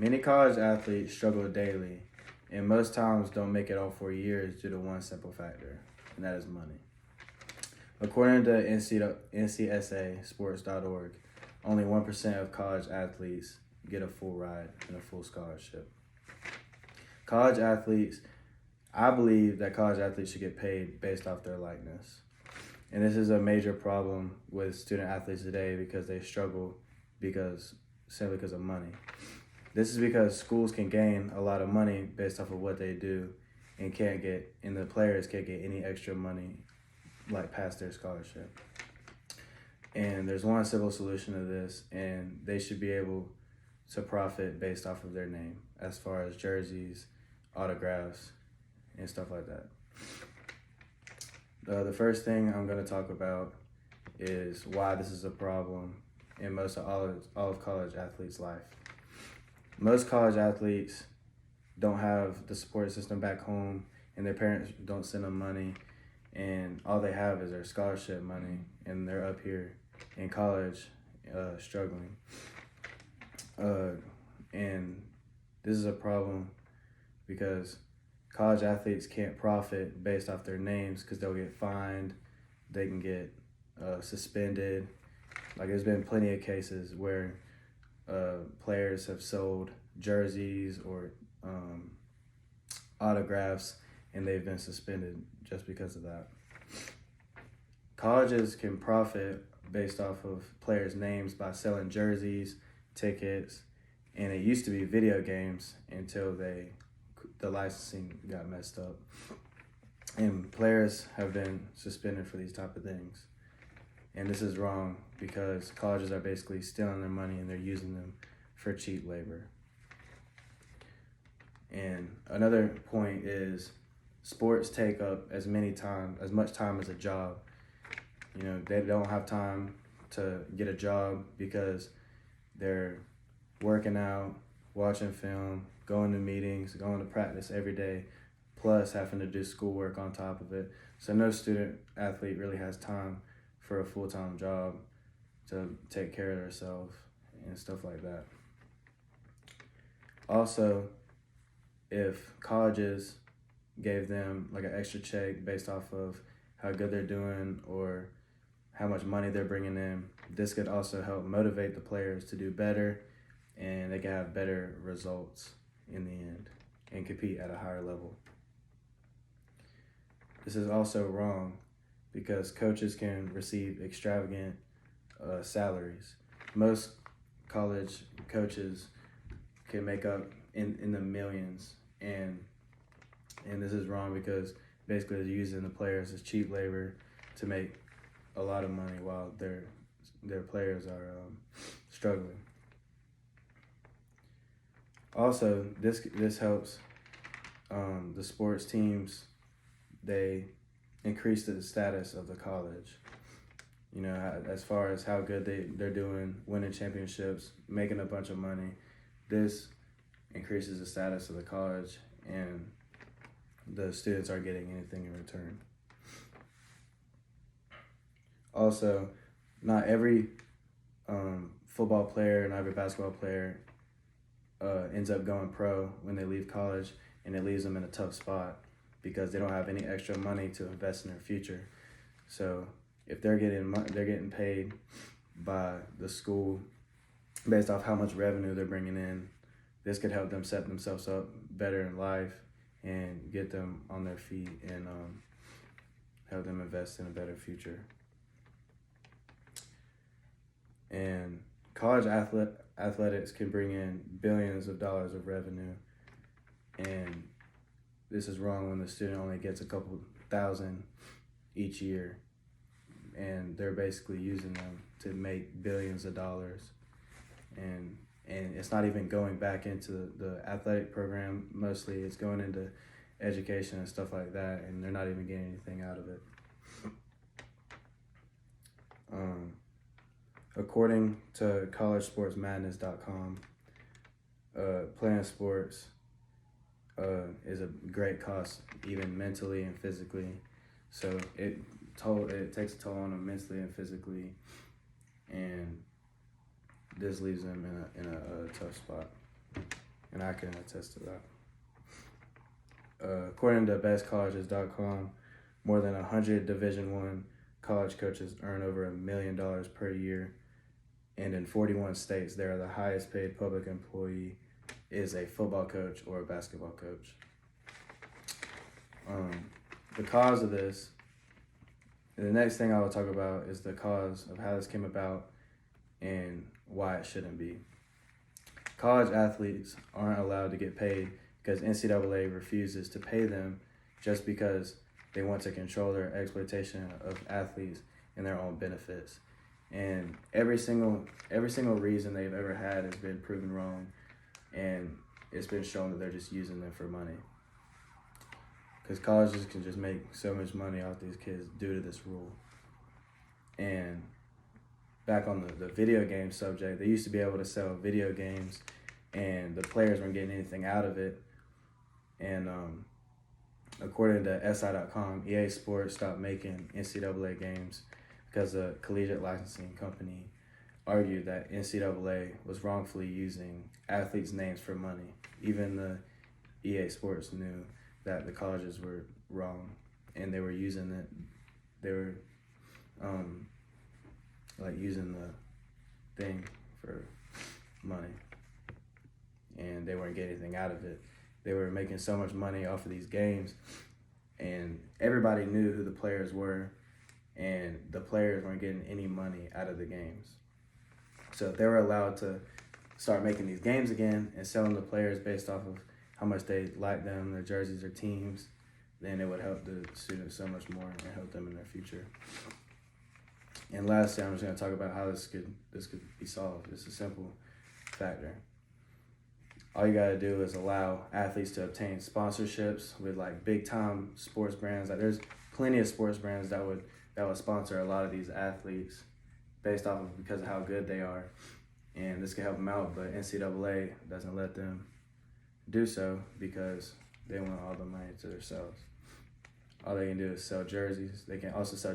Many college athletes struggle daily and most times don't make it all 4 years due to one simple factor, and that is money. According to NCSASports.org, only 1% of college athletes get a full ride and a full scholarship. I believe that college athletes should get paid based off their likeness. And this is a major problem with student athletes today because they struggle simply because of money. This is because schools can gain a lot of money based off of what they do and the players can't get any extra money like past their scholarship. And there's one simple solution to this, and they should be able to profit based off of their name as far as jerseys, autographs, and stuff like that. The first thing I'm going to talk about is why this is a problem in all of college athletes' life. Most college athletes don't have the support system back home, and their parents don't send them money, and all they have is their scholarship money, and they're up here in college struggling. And this is a problem because college athletes can't profit based off their names because they'll get fined, they can get suspended. Like there's been plenty of cases where players have sold jerseys or autographs and they've been suspended just because of that. Colleges can profit based off of players' names by selling jerseys, tickets, and it used to be video games until the licensing got messed up. And players have been suspended for these type of things. And this is wrong because colleges are basically stealing their money and they're using them for cheap labor. And another point is sports take up as much time as a job. You know, they don't have time to get a job because they're working out, watching film, going to meetings, going to practice every day, plus having to do schoolwork on top of it. So no student athlete really has time for a full-time job to take care of themselves and stuff like that. Also, if colleges gave them like an extra check based off of how good they're doing or how much money they're bringing in, this could also help motivate the players to do better, and they can have better results in the end and compete at a higher level. This is also wrong because coaches can receive extravagant salaries. Most college coaches can make up in the millions, and this is wrong because basically they're using the players as cheap labor to make a lot of money while their players are struggling. Also, this helps the sports teams. They increase the status of the college. You know, as far as how good they're doing, winning championships, making a bunch of money. This increases the status of the college, and the students aren't getting anything in return. Also, not every football player, not every basketball player ends up going pro when they leave college, and it leaves them in a tough spot because they don't have any extra money to invest in their future. So if they're getting paid by the school based off how much revenue they're bringing in, this could help them set themselves up better in life and get them on their feet and help them invest in a better future. And college athletics can bring in billions of dollars of revenue, and this is wrong when the student only gets a couple thousand each year, and they're basically using them to make billions of dollars, and it's not even going back into the athletic program. Mostly it's going into education and stuff like that, and they're not even getting anything out of it. According to collegesportsmadness.com, playing sports is a great cost, even mentally and physically. So it takes a toll on them mentally and physically, and this leaves them in a tough spot. and I can attest to that. According to bestcolleges.com, more than 100 Division I college coaches earn over $1 million per year, and in 41 states, they're the highest paid public employee is a football coach or a basketball coach. The cause of this, and the next thing I will talk about is the cause of how this came about and why it shouldn't be. College athletes aren't allowed to get paid because NCAA refuses to pay them just because they want to control their exploitation of athletes and their own benefits. And every single reason they've ever had has been proven wrong, and it's been shown that they're just using them for money. Because colleges can just make so much money off these kids due to this rule. And back on the video game subject, they used to be able to sell video games and the players weren't getting anything out of it. And according to SI.com, EA Sports stopped making NCAA games because the collegiate licensing company argued that NCAA was wrongfully using athletes' names for money. Even the EA Sports knew that the colleges were wrong and they were using it. They were using the thing for money, and they weren't getting anything out of it. They were making so much money off of these games, and everybody knew who the players were, and the players weren't getting any money out of the games. So if they were allowed to start making these games again and selling the players based off of how much they like them, their jerseys, their teams, then it would help the students so much more and help them in their future. And lastly, I'm just going to talk about how this could be solved. It's a simple factor. All you got to do is allow athletes to obtain sponsorships with like big time sports brands. Like there's plenty of sports brands that would sponsor a lot of these athletes based off of because of how good they are, and this can help them out. But NCAA doesn't let them do so because they want all the money to themselves. All they can do is sell jerseys. They can also sell